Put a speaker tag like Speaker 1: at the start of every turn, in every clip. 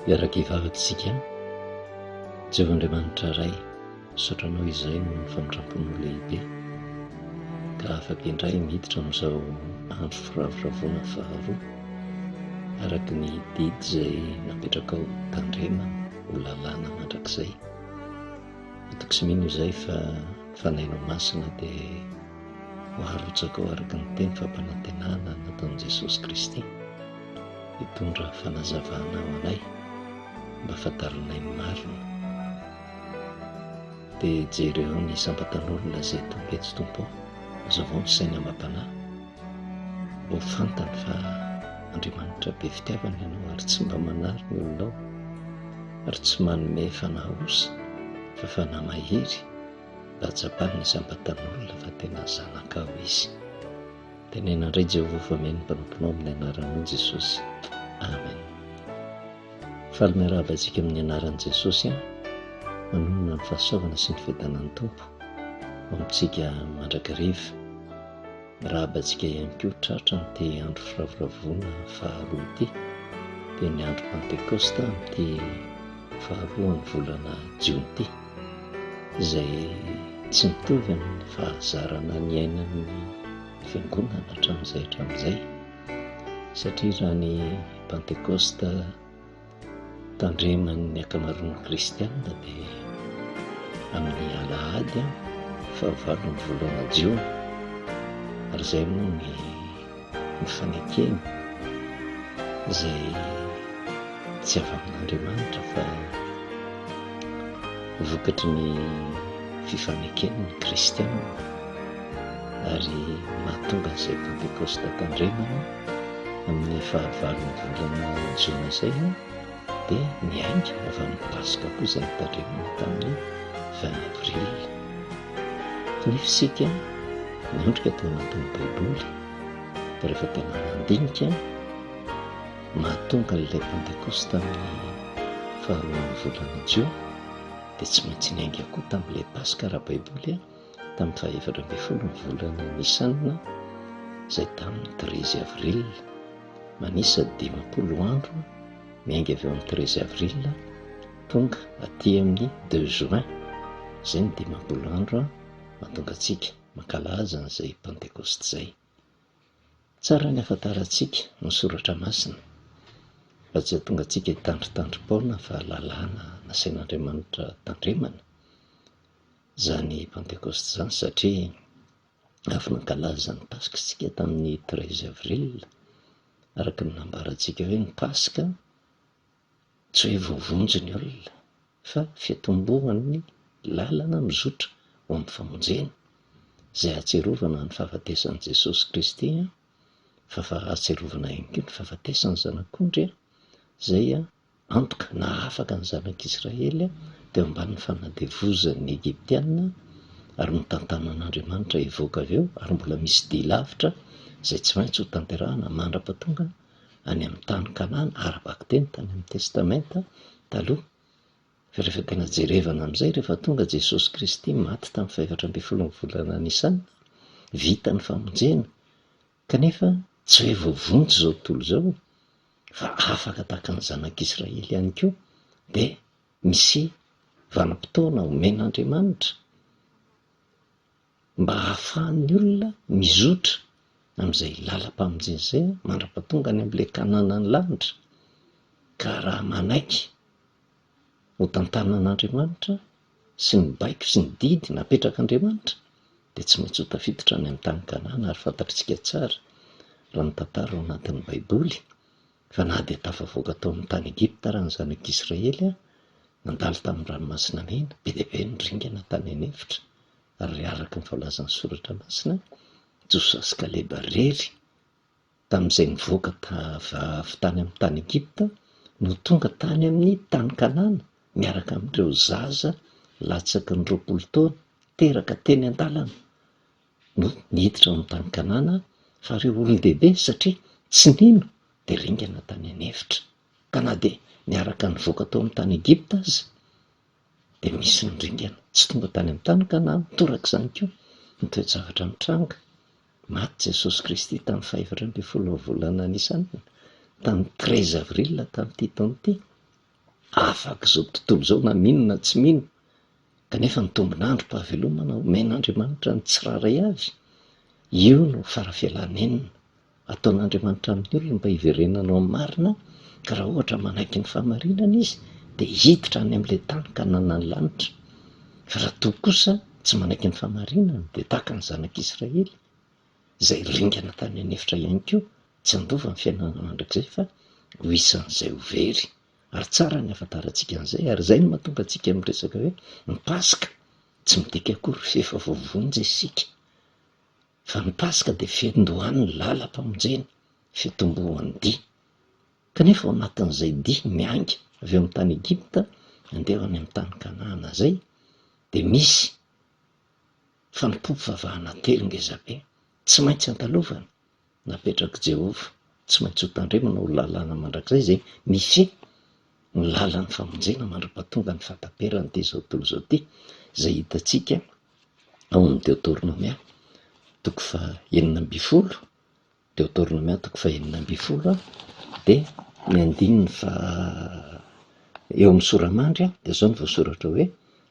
Speaker 1: Iaraka ivavakantsika Jehovahandriamanitra iray, sotranao izay no ny famindramponao lehibe, ka afaka indray miditra amin'izao andro firavoravoana faharoa, araka ny didy izay napetraka ao tandremana ho lalàna mandrakizay. Hitako sy mino izay fa fanainao masina dia ho harotsaka ao araka ny teny fampanantenana nataon'i Jesosy Kristy, hitondra fanazavana ho anay mba fantarinay ny marina. Dia jereo ny sampatan'olona izay tompo eto tompo, azo avao ny saina am-bapanahy, ho fantany fa Andriamanitra be fitiavana ianao ary tsy mba manary ny olonao, ary tsy manome fanahosa fa fanahy mahery mba hatsapany ny sampatan'olona fa tena zanakao izy. Tenena indray Jehovah fa meny mpanomponao amin'ny anaran'i Jesosy. Amen. Faly miarahaba antsika amin'ny anaran'i Jesosy, manonona ny fahasoavana sy ny fiadanan'ny Tompo amintsika mandrakariva. Mirahaba antsika ihany koa tratra amin'ity andro firavoravoana faharoa ity, dia ny andro Pentekosta amin'ity faharoan'ny volana Jiona ity, izay tsy mitovy amin'ny fahazarana ny ainan'ny fiangonana hatramin'izay, satria raha ny Pentekosta tandreman'ny akamaroan'ny kristianina dia amin'ny alahady fahavalon'ny volana Jiona, ary izay moa ny fanekeny izay tsy avy amin'Andriamanitra fa vokatry ny fifaneken'ny kristianina, ary mahatonga izay Pentekosta tandremana amin'ny fahavalon'ny volana Jiona izay dia niainga avy amin'ny Pasika koa izay nitandremana tamin'ny 20 avril. Nefa isika miondrika tao anatin'ny Baiboly, dia rehefa tena mandinika mahatonga ilay Pentekosta amin'ny faharoan'ny volana Jiona, dia tsy maintsy niainga koa tamin'ilay Pasika raha Baiboly tamin'ny 14 volana Nisanina, izay tamin'ny 13 avril, manisa 50 andro miainga avy eo amin'ny 13 avril tonga aty amin'ny 2 juin, izay ny 50 andro mahatonga antsika mankalaza an'izay Pentekosta izay. Tsara ny ahafantarantsika ny soratra masina fa tsy hahatonga antsika hitandritandrim-paona fa lalàna nasain'Andriamanitra tandremana izany Pentekosta izany, satria avy nankalaza ny Pasika isika tamin'ny 13 avril, araka ny nambarantsika hoe ny Pasika tsy hoe voavonjy ny olona fa fiatombohan'ny lalana mizotra ho amin'ny famonjena, izay ahatsiarovana ny fahafatesan'i Jesosy Kristy, fa ahatsiarovana ihany koa ny fahafatesan'ny zanak'ondry izay antoka nahafaka ny zanak'Israely teo ambanin'ny fanadevozan'ny Egyptiana, ary notantana an'Andriamanitra hivoaka avy eo, ary mbola misy dia lavitra izay tsy maintsy ho tanterahana mandra-pahatonga any amin'ny tany Kanana, arabaka teny tany amin'ny testamenta taloha. Fa rehefa tena jerevana amin'izay, rehefa tonga Jesosy Kristy maty tamin'ny 14 volana Nisanina, vita ny famonjena, kanefa tsy hoe voavonjy izao tontolo izao, fa afaka tahaka ny zanak'Israely ihany koa, dia misy vanim-potoana omen'Andriamanitra mba hahafahan'ny olona mizotra amin'izay lalam-pamonjena izay mandra-pahatonga any amin'ilay Kananan'ny lanitra. Ka raha manaiky ho tantanan'Andriamanitra sy ny baiko sy ny didy napetrak'Andriamanitra, dia tsy maintsy ho tafiditra any amin'ny tany Kanana. Ary fantatritsika tsara raha ny tantara ao anatin'ny Baiboly fa na dia tafavoaka tao amin'ny tany Egipta raha ny zanak'Israely nandalo tamin'ny ranomasina mena, be dia be ny ringana tany anefitra, ary araka ny fahalazan'ny soratra masina, Josua sy Kaleba rery tamin'izay nivoaka avy tany amin'ny tany Egipta no tonga tany amin'ny tany Kanana miaraka amin'ireo zaza latsaky ny 20 taona teraka teny an-dalana no niditra amin'ny tany Kanana, fa ireo olon-dehibe satria tsy nino dia ringana tany anefitra. Ka na dia niaraka nivoaka tao amin'ny tany Egipta aza dia misy ny ringana tsy tonga tany amin'ny tany Kanana. Torak'izany koa ny toe-javatra mitranga, maty Jesosy Kristy tamin'ny 14 volana Nisanina, tamin'ny 13 avril tamin'ity taona ity, afaka zao tontolo zao na minona tsy mino, kanefa ny tombon'andro-pahavelomana omen'Andriamanitra ny tsiraray avy, io no farafialanenina ataon'Andriamanitra amin'ny olona mba hiverenanao amin'ny marina. Ka raha ohatra manaiky ny fahamarinana izy dia hiditra any amin'ilay tany ka nana ny lanitra. Fa raha toa kosa tsy manaiky ny fahamarinana dia tahaka ny zanak'Israely izay ringana tany anefitra ihany koa, tsy andova ny fiainana mandrakizay fa ho isan'izay ho very. Ary tsara ny afantarantsika an'izay, ary izay no mahatonga antsika miresaka hoe ny Pasika tsy midika akory fefa vovonjy isika, fa ny Pasika dia fiandohan'ny lalam-pamonjena, fitombohan'ny dia. Kanefa ao anatin'izay dia mianga avy amin'ny tany Egipta andeha any amin'ny tany Kanaana izay, dia misy fanompom-pivavahana telo ngezabe, tsy maintsy andalovana. Napetraka Jehovah tsy maintsy ho tandremana ho lalàna mandrakizay izay mifehy ny lalan'ny famonjena mandra-pahatonga ny fahataperany ty zao tontolo zao ty, izay hitantsika ao amin'ny Deutéronomia toko faha 9, Deutéronomia toko faha 9, dia ny andininy eo amin'ny soramandry dia zao no voasoratra hoe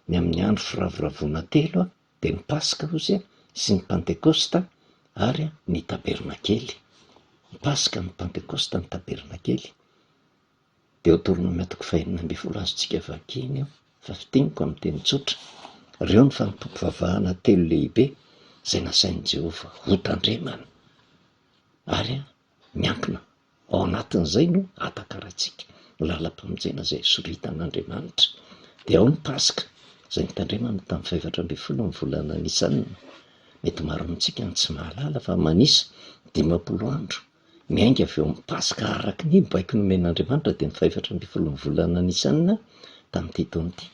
Speaker 1: ny amin'ny andro firavoravona telo dia ny Pasika ozy sy ny Pentekosta ary ny tabernakely. Ny Pasika, ny Pentekosta, ny tabernakely. Deutéronomia toko faha 9 azontsika vakiny eo, fa fitiniko amin'ny teny tsotra. Ireo ny fanompom-pivavahana telo lehibe izay nasain'i Jehovah ho tandremana ary miankina. Ao anatin'izay no atakarantsika lalam-pamonjena izay soritan'Andriamanitra. Dia ao ny Pasika izay nitandremana tamin'ny 17 ny volana Nisanina. Mety maro amintsika ny tsy mahalala fa manisa 50 andro miainga avy eo amin'ny Pasika araka ny baiko nomen'Andriamanitra dia ny 17 ny volana Nisanina tamin'ity taona ity.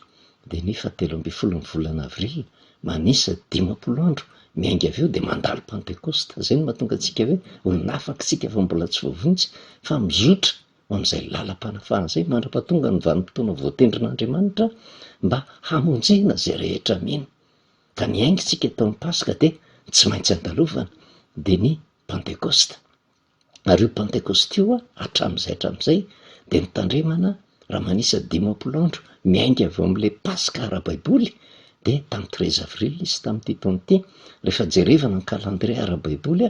Speaker 1: Dia ny 17 ny volana Avrila manisa 50 andro miainga avy eo dia mandalo Pentekosta. Izay no mahatonga antsika hoe olonafaka isika fa mbola tsy voavonjy fa mizotra amin'izay lalam-panafahana izay mandra-pahatonga ny vanim-potoana voatendrin'Andriamanitra mba hamonjena izay rehetra mino. Ka ny ainga isika tao amin'ny Pasika dia tsy maintsy andalovana dia ny Pentekosta. Ary io Pentekosta io hatramin'izay dia nitandremana raha manisa 50 andro miainga avy eo amin'ilay Pasika ara-baiboly dia tamin'ny 13 avrila izy tamin'ity taona ity. Rehefa jerevana ny calendrier ara-baiboly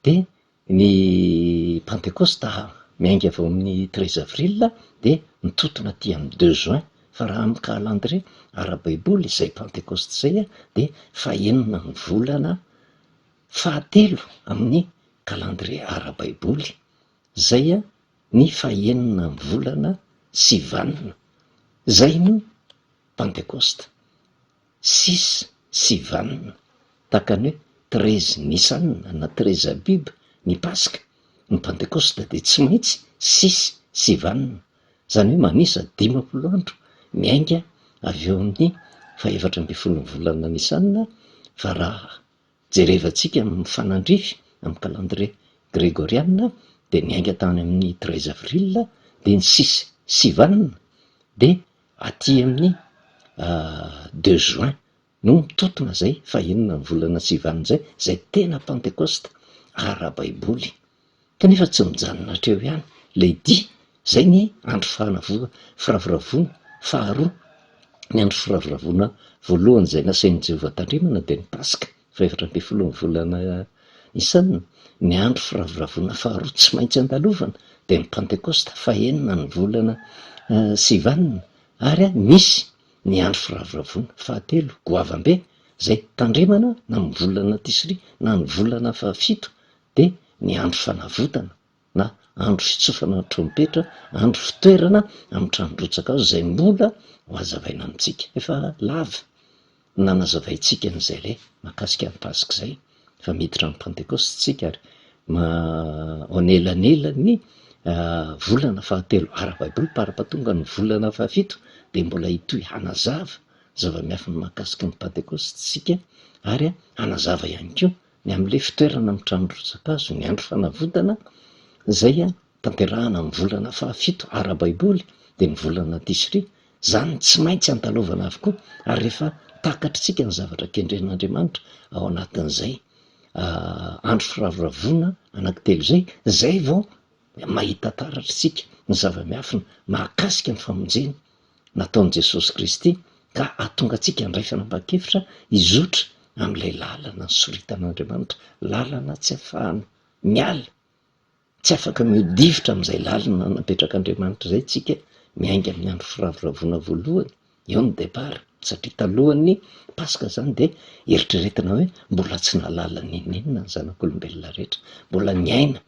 Speaker 1: dia ny Pentekosta miainga avy eo amin'ny 13 avrila dia mitotona aty amin'ny 2 juin. Fa raha amin'ny calendrier ara-baiboly izay Pentekosta izay dia fahaenina ny volana fahatelo amin'ny calendrier ara-baiboly. Izay ny fahaenina ny volana sivanina. Izay no Pentekosta. 6 sivanina, tahaka ny hoe 13 Nisanina na 13 Abiba ny Pasika. Ny Pentekosta dia tsy maintsy 6 sivanina, izany hoe manisa 50 andro miainga avy eo amin'ny 17 volana Nisanina. Fa raha jerevantsika amin'ny fanandrify amin'ny calendrier grégoriana dia miainga tany amin'ny 13 avrila dia ny 6 sivanina dia aty amin'ny 2 juin no mitotona izay fahaenina ny volana sivanina izay tena Pentekosta ara-baiboly. Kanefa tsy mijanona hatreo ihany ilay dia izay ny andro firavoravoana faharoa. Ny andro firavoravoana voalohany izay nasain'i Jehovah tandremana dia ny Pasika 17 ny volana Nisanina. Ny andro firavoravoana faharoa tsy maintsy andalovana dia ny Pentekosta fahaenina ny volana sivanina. Ary misy ny andro firavoravoana fahatelo goavambe izay tandremana na amin'ny volana Tisri na ny volana fahafito dia ny andro fanavotana na andro fitsofana ny trompetra, andro fitoerana amin'ny tranodrotsaka izay mbola ho azavaina amintsika. Efa lava nanazavaintsika n'izay ilay mahakasika ny Pasika izay, fa miditra amin'ny Pentekosta tsika ary anelanelany volana fahatelo ara-baiboly para-pahatonga ny volana fahafito dia mbola hitohy hanazava zava-miafy ny mahakasika ny Pentekosta tsika ary hanazava ihany koa ny amin'ilay fitoerana amin'ny tranodrotsakazo ny andro fanavotana izay tanterahana amin'ny volana fahafito ara-baiboly dia ny volana Tisri. Izany tsy maintsy andalovana avokoa ary rehefa takatritsika ny zavatra kendren'Andriamanitra ao anatin'izay andro firavoravoana anankitelo izay vao mahita taratritsika ny zava-miafina mahakasika ny famonjena nataon'i Jesosy Kristy ka ahatonga antsika andray fanambakevitra izotra amin'ilay lalana ny soritan'Andriamanitra, lalana tsy ahafahana miala, tsy afaka miodivitra amin'izay lalana napetrak'Andriamanitra izay tsika miainga amin'ny andro firavoravoana voalohany, eo ny départ. Satria talohan'ny Pasika zany de eritreretina hoe mbola tsy nahalala ninninona ny zanak'olombelona rehetra, mbola niaina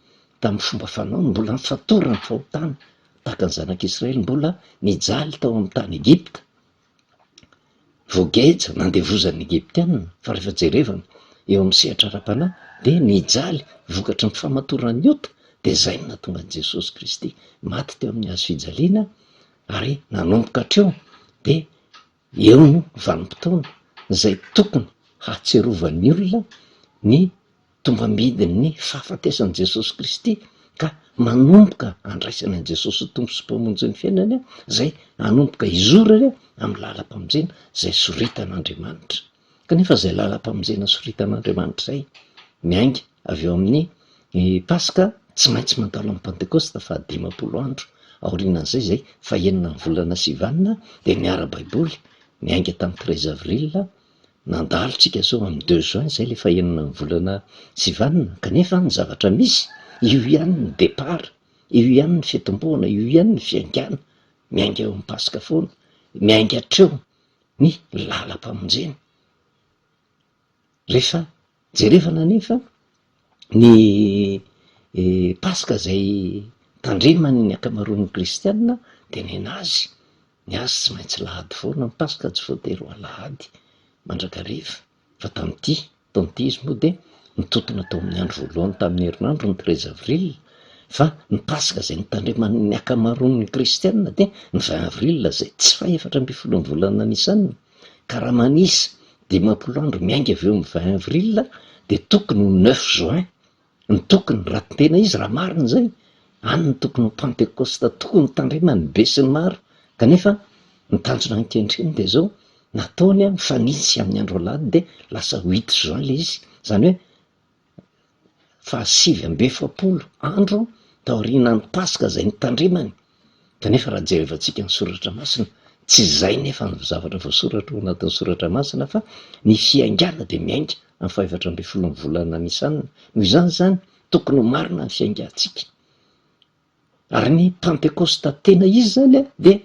Speaker 1: tamin'ny fomba fanaony, mbola nifatorany fahotana tahaka ny zanak'Israely, mbola nijaly tao amin'ny tany Egipta, voageja nandevozan'ny Egyptianina, fa rehefa jerevana eo amin'ny sehatra ara-panahy de nijaly vokatry ny famatorany ota, de zay no nahatonga an'i Jesosy Kristy maty teo amin'ny hazo fijaliana ary nanomboka hatreo de eo no vanim-potoana izay tokony hahatserovan'ny olona ny tombamidin'ny fahafatesan'i Jesosy Kristy ka manomboka andraisana an'i Jesosy ho tompo sy mpamonjy ny fiainana, izay hanomboka hizorany amin'ny lalam-pamonjena izay soritan'Andriamanitra. Kanefa izay lalam-pamonjena soritan'Andriamanitra izay miainga avy eo amin'ny Pasika tsy maintsy mandalo amin'ny Pentekosta fa 50 andro aorianan'izay izay fahaenina ny volana Sivanina de miara-baiboly miainga tamin'ny 13 avril nandalotsika so amin'ny 2 juin izay le fahaenina ny volana Sivanina. Kanefa ny zavatra misy io ihany ny départ, io ihany ny fitomboana, io ihany ny fiaingana, miainga eo amin'ny Pasika foana, miainga hatreo ny lalam-pamonjena. Rehefa jerevana nefa ny Pasika izay tandremany ny akamaroan'ny kristianina de nenazy ny azy tsy maintsy lahady foana ny Pasika, tsy voatery ho alahady mandrakariva, fa tamin'ity taon'ity izy moa de nitotona tao amin'ny andro voalohany tamin'ny herinandro ny 13 avril, fa ny Pasika izay nitandreman'ny akamaroan'ny kristianina de ny 20 avril izay tsy faha-efatra amby folo ny volana Nisanina. Ka raha manisa 50 andro miainga avy eo amin'ny 20 avril de tokony ho 9 juin ny tokony raha tena izy raha marina zay, any ny tokony ho Pentekosta tokony tandremany be sy ny maro. Kanefa ny tanjona ankehitriny de zao nataony mifanisy amin'ny andro alahady de lasa 8 juin le izy, zany hoe fa 7 andro taorian'ny Pasika izay nitandremany. Kanefa raha jerevantsika ny soratra masina tsy zay nefa ny zavatra voasoratra ao anatin'ny soratra masina, fa ny fiaingana de miainga amin'ny 14 ny volana Nisanina. Noho izany zany tokony ho marina ny fiaingantsika. Ary ny Pentekosta tena izy zany de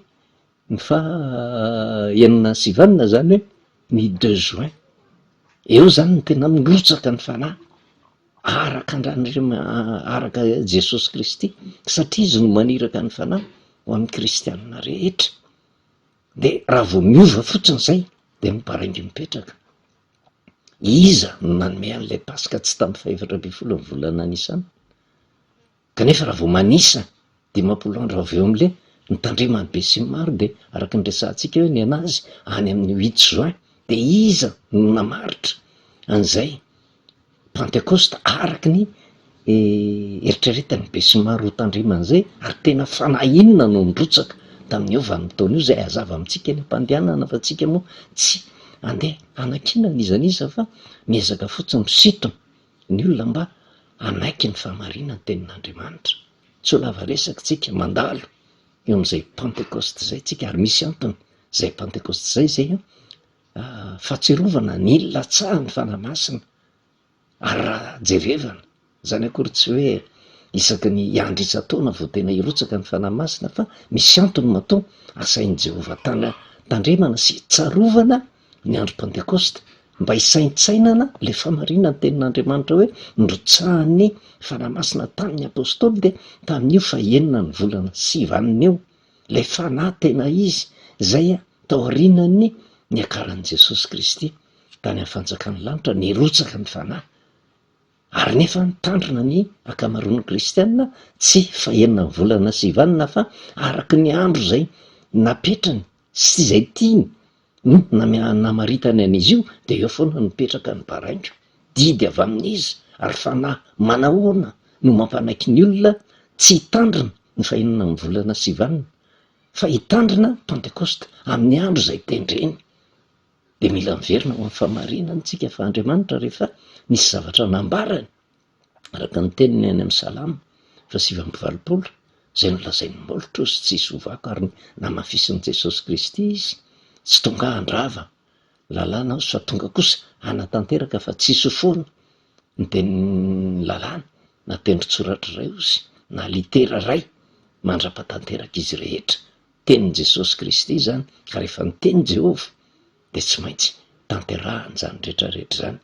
Speaker 1: ny fahaenina Sivanina zany hoe ny 2 juin. Eo zany ny tena mirotsaka ny fanahy araka Jesosy Kristy, satria izy no maniraka ny fanahy ho an'ny kristianina rehetra. De raha vao miova fotsiny zay de miparaingy mipetraka. Iza no nanome an'ilay Pasika tsy tamin'ny 14 ny volana Nisanina? Kanefa raha vao manisa 50 andro avy eo amin'le nitandremany be sy maro de araka ny resantsika hoe ny anazy any amin'ny 8 juin de iza no namaritra an'izay Pentekosta araky ny eritreretany be sy maro ho tandremana izay, ary tena fanahinana no nrotsaka tamin'io vanim-potoana io izay hazava amintsika ny mpandehanana, fa tsika moa tsy andeha anakinana izaniza fa miezaka fotsiny misintona ny olona mba anaiky ny fahamarinana ny tenin'Andriamanitra. Tsy ho lava resaka tsika mandalo eo amin'izay Pentekosta izay tsika, ary misy antony izay Pentekosta izay fahatsiarovana ny ilatsahan'ny fanahy masina. Ary raha jerevana zany akory tsy hoe isaky ny andro isa-taona vao tena hirotsaka ny fanahy masina, fa misy antony mahatonga asain'i Jehova tandremana sy tsarovana ny andro Pentekosta mba hisaintsainana le fahamarinana ny tenin'Andriamanitra hoe nirotsahan'ny fanahy masina tamin'ny apôstôly de tamin'io fahaenina ny volana Sivanina eo, le fanahy tena izy izay taorianany ny akaran'i Jesosy Kristy tany amin'ny fanjakan'ny lanitra, nirotsaka ny fanahy. Ary nefa nitandrina ny akamaroan'ny kristianina tsy fahaenina ny volana Sivanina fa araky ny andro izay napetrany sy izay tiany no namaritany an'izy io, de eo foana nipetraka ny baraingo didy avy amin'izy. Ary fanahy manahoana no mampanaiky ny olona tsy hitandrina ny fahaenina ny volana Sivanina, fa hitandrina Pentekosta amin'ny andro izay tendreny. De mila miverina ho amin'ny fahamarinana tsika fa Andriamanitra rehefa nisy zavatra nambarany araka ny teniny any amin'ny Salama 7:20 zay nolazainy molotro izy tsy hisovako ary namafisin'i Jesosy Kristy izy, tsy tonga handrava lalàna azy fa tonga kosa hanatanteraka fa tsy hisofoana ny tenin'ny lalàna na tendron-tsoratra iray ozy na litera ray mandra-patanteraka izy rehetra. Tenin'i Jesosy Kristy zany, ka rehefa ny teny Jehova de tsy maintsy tanterahany zany rehetrarehetra zany.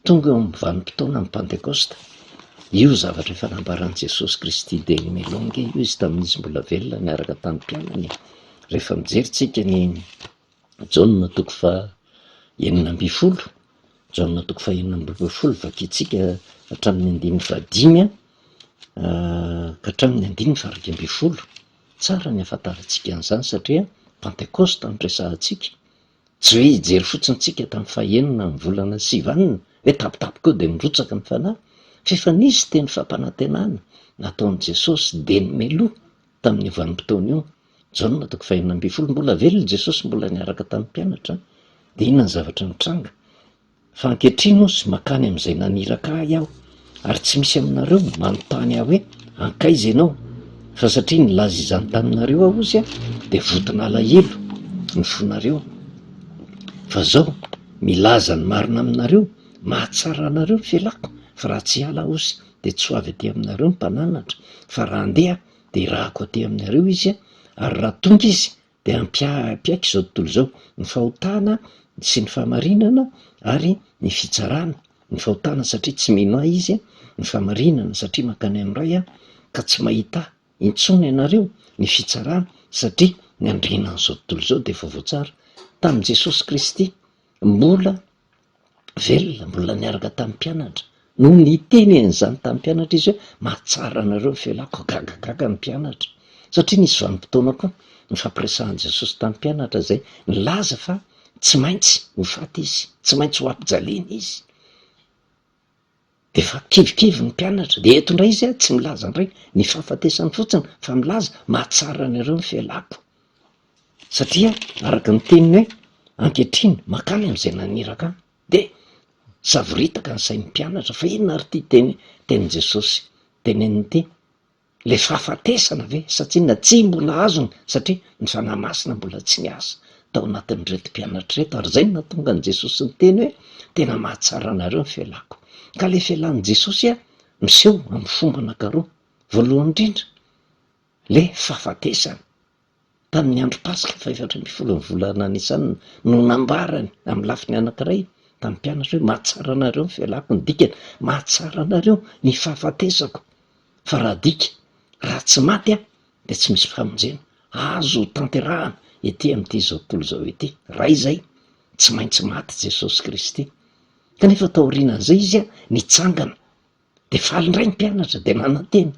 Speaker 1: Tonga eo amin'ny vanim-potoana ny Pentecoste, io zavatra efa nambaran'i Jesosy Kristy de melonge io izy tamin'izy mbola velona niaraka tamin'ny mpianany. Rehefa mijeritsika ny Jaona toko faha 9, Jaona toko faha 9 vakitsika hatramin'ny 5 ka hatramin'ny 9 tsara ny afantarantsika an'izany satria Pentecoste no resahantsika, tsy hoe hijery fotsiny tsika tamin'ny faha 9 ny volana 9 hoe tapitapika eo de mirotsaka ny fanahy, fefa nisy teny fampanantenana nataon'i Jesosy de nomeloa tamin'ny vanim-potoana io. Jaona toko faha 9 mbola velona Jesosy, mbola niaraka tamin'ny mpianatra, de inona ny zavatra nitranga fa ankehitriny ozy makany amin'izay naniraka ahy aho ary tsy misy aminareo manontany aho hoe ankaiza ianao, fa satria nilaza izany taminareo aho ozy de votina alahelo ny fonareo, fa zao milaza ny marina aminareo, mahatsara anareo ny fialako, fa raha tsy ala ozy de tsy ho avy aty aminareo ny mpananatra, fa raha andeha de irahako aty aminareo izy ary raha tonga izy de ampiaiko izao tontolo izao ny fahotana sy ny fahamarinana ary ny fitsarana. Ny fahotana satria tsy mino ahy izy, ny fahamarinana satria makany amin'ray ka tsy mahita intsony ianareo, ny fitsarana satria ny andrinan'izao tontolo izao de efa voatsara. Tamin'i Jesosy Kristy mbola velona, mbola niaraka tamin'ny mpianatra no niteny an'izany tamin'ny mpianatra izy hoe mahatsara anareo ny fialako, gagagaga ny mpianatra satria nisy vanim-potoana koa ny fampiresahan'i Jesosy tamin'ny mpianatra zay nilaza fa tsy maintsy ho faty izy, tsy maintsy ho ampijaliana izy, de fa kivikivy ny mpianatra. De eto indray izy tsy milaza indray ny fahafatesany fotsiny fa milaza mahatsara anareo ny fialako, satria araka ny teniny hoe ankehitriny makany amin'izay naniraka any de savoritaka ny sain'ny mpianatra fa inona ary ty teny Jesosy teneniny ty, le fahafatesana ve satria na tsy mbola azony satria ny fanahy masina mbola tsy niasa tao anatin'ny reto mpianatra reto, ary zay no nahatonga an'i Jesosy ny teny hoe tena mahatsara anareo ny fialako. Ka le fialan'i Jesosy miseho amin'ny fomba anankiroa. Voalohany indrindra le fahafatesana tamin'ny andro Pasika 14 ny volana Nisanina no nambarany amin'ny lafiny anankiray tamin'ny mpianatra hoe mahatsara anareo ny fialako, ny dikany mahatsara anareo ny fahafatesako, fa raha dika raha tsy maty de tsy misy famonjena, azo tanterahana ety amin'ity zao tontolo zao ety. Raha izay tsy maintsy maty Jesosy Kristy, kanefa taorian'izay izy nitsangana de faly indray ny mpianatra de nananteny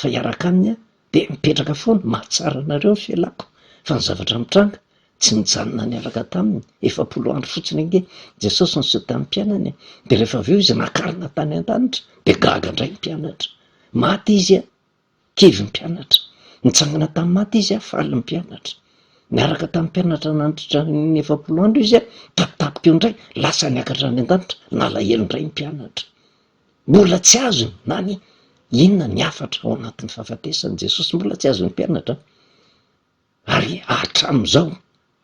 Speaker 1: fa hiaraka aminy de mipetraka foana, mahatsara anareo ny fialako. Fa ny zavatra mitranga tsy nijanona niaraka taminy 70 andro fotsiny ange Jesosy niseho tamin'ny mpianany, de rehefa avy eo izy nakarina tany an-danitra de gaga indray ny mpianatra, maty izy kivy ny mpianatra, nitsangana tamin'ny maty izy faly ny mpianatra, niaraka tamin'ny mpianatra nandritra ny 70 andro izy tapitapika eo indray lasa niakatra any an-danitra, nalahelo indray ny mpianatra. Mbola tsy azony nany inona ny afatra ao anatin'ny fahafatesany Jesosy, mbola tsy azony mpianatra ary hatramin'izao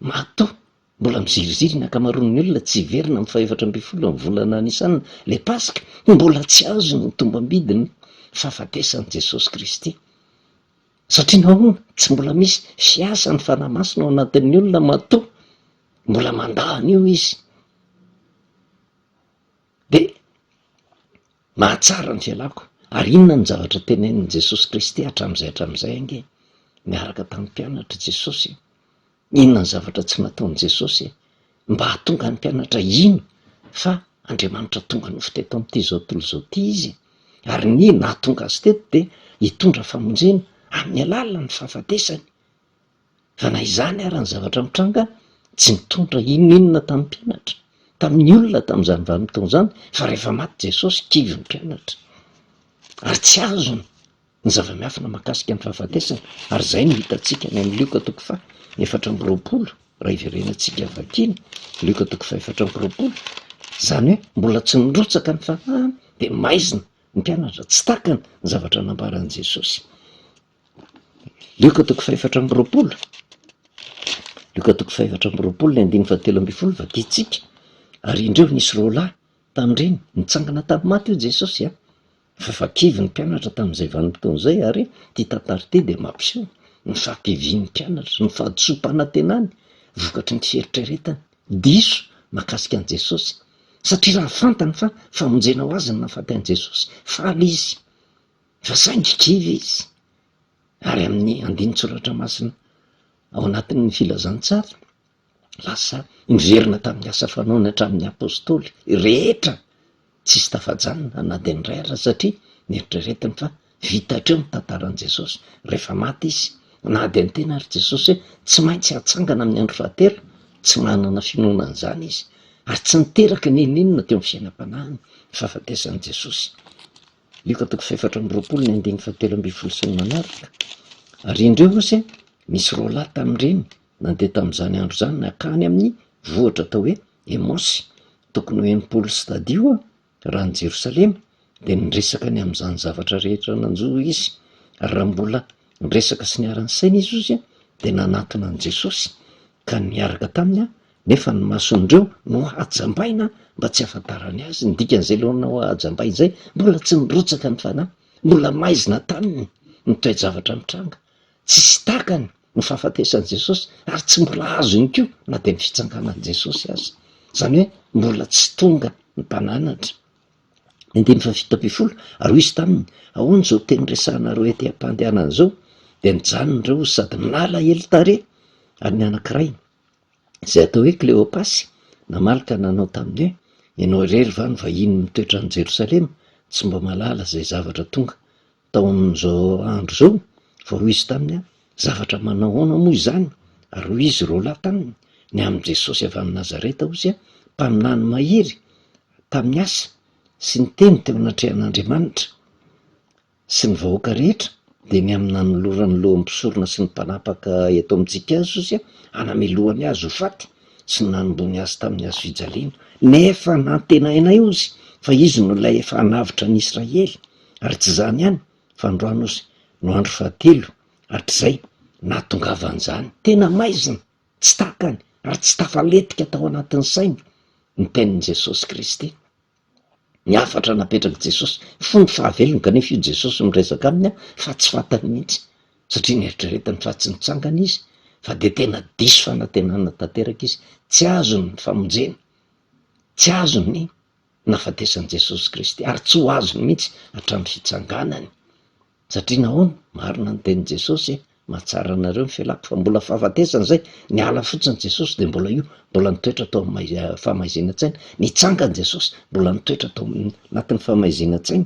Speaker 1: matoa mbola miziriziry ny ankamaroan'ny olona tsy hiverina amin'ny 14 ny volana Nisanina le Pasika, mbola tsy azony ny tombam-bidiny fahafatesany Jesosy Kristy satria nahoana tsy mbola misy fiasa ny fanahy masina ao anatin'ny olona matoa, mbola mandahany io izy de mahatsara ny fialako. Ary inona ny zavatra tenenin'i Jesosy Kristy hatramin'izay ange niaraka tamin'ny mpianatra Jesosy, inona ny zavatra tsy nataon'i Jesosy mba hahatonga ny mpianatra ino fa Andriamanitra tonga nofo teto amin'ity zao tontolo zao ty izy, ary ny nahatonga azy teto de hitondra famonjena amin'ny alalan'ny fahafatesany. Fa na izany ary ny zavatra mitranga tsy nitondra inonina tamin'ny mpianatra, tamin'ny olona tamin'izany vanim-potoana zany, fa rehefa maty Jesosy kivy ny mpianatra ary tsy azony ny zava-miafina mahakasika ny fahafatesana. Ary zay no hitantsika ny amin'ny Lioka toko 4:20 raha iverenantsika vakiny, Lioka toko 4:20, zany hoe mbola tsy nirotsaka ny fanahy de maizina ny mpianatra, tsy takany ny zavatra nambaran'i Jesosy. Lioka toko faefatra amby roapolo. Lioka toko faefatra amby roapolo ny andiny fahatelo amby folo vakitsika. Ary indreo nisy roa lahy tam'ireny nitsangana tamin'ny maty io Jesosy a. Fa vakivy ny mpianatra tamin'izay vanim-potoana izay ary ty tantara ty de mampiseho ny fampiavian'ny mpianatra, ny fahadisom-panantenany vokatry ny fieritreretany diso mahakasika an' Jesosy. Satria raha fantany fa famonjena ho azy ny nahafaty an' Jesosy, faly izy, fa saingy kivy izy. Ary amin'ny andinin-tsoratra masina ao anatin'ny filazantsara lasa miverina tamin'ny asa fanaony hatramin'ny apôstôly rehetra tsisy tafajanona na de ny ray ara, satria nieritreretiny fa vitatreo ny tantaran' Jesosy rehefa maty izy. Na de ny tena ary Jesosy hoe tsy maintsy hatsangana amin'ny andro fahatelo, tsy manana finoana an'izany izy ary tsy niteraka ny inonina teo amin'ny fiainam-panahiny fahafatesan'i Jesosy. Lioka toko faefatra amby roapolo ny andiny fahatelo amby folo sy ny manaraka. Ary indreo osa misy roa lahy tamin'ireny nandeha tamin'izany andro zany nakany amin'ny vohitra atao hoe Emosy, tokony ho enimpolo stadio raha ny Jerosalema, de niresaka ny amin'izany zavatra rehetra nanjoa izy. Ary raha mbola niresaka sy niara-ny saina izy ozy de nanatona an' Jesosy ka niaraka taminy nefa ny masondreo no hajambaina mba tsy hafantarany azy. Ny dikan'izay loana ho hajambay izay mbola tsy nirotsaka ny fanahy, mbola maizina taminy ny toe-javatra mitranga, tsisy takany ny fahafatesan'i Jesosy ary tsy mbola azo iny koa na de ny fitsanganan'i Jesosy azy, zany hoe mbola tsy tonga ny mpananatra. Ny andiny fahafito amby folo. Ary hoy izy taminy, ahoana zao teny resahanareo ety am-pandehanana zao? De nijanona ireo sady nala hely tare. Ary ny anankiray izay atao hoe Kleopasy namalaka nanao taminy hoe, ianao irery va ny vahiny mitoetra any Jerosalema, tsy mba malala zay zavatra tonga tao amin'izao andro zao? Fa hoy izy taminy, zavatra manao ahoana moa izany? Ary hoy izy roa lahy taminy, ny amin' Jesosy avy amin'ny Nazareta ozy mpaminany mahery tamin'ny asa sy ny teny teo anatrehan'Andriamanitra sy ny vahoaka rehetra, de ny amin'ny nanolorany loha mpisorona sy ny mpanapaka eto amintsika azy ozy hanamelohany azy ho faty sy ny nanombony azy tamin'ny hazo fijaliana. Nefa nantenainay ozy fa izy no ilay efa hanavitra ny Israely, ary tsy zany ihany fa androany ozy no andro fahatelo hatrizay nahatongavan'izany. Tena maizina, tsy takany ary tsy tafaletika tao anatin'ny saina ny tenin'i Jesosy Kristy. Ny afatra napetraka Jesosy fony fahavelony, kanefa io Jesosy miresaka aminy fa tsy fantany mihitsy satria nieritreretany fa tsy nitsangana izy, fa de tena diso fanantenana tanteraka izy. Tsy azony ny famonjena, tsy azony ny nahafatesan'i Jesosy Kristy ary tsy ho azony mihitsy hatramin'ny fitsanganany. Satria nahoana? Marina ny tenin'i Jesosy, mahatsara anareo ny fialako fa mbola fahafatesana izay niala fotsiny Jesosy de mbola io mbola nitoetra tao amin'ny fahamaizina-tsaina. Nitsangany Jesosy mbola nitoetra tao anatin'ny fahamaizina-tsaina.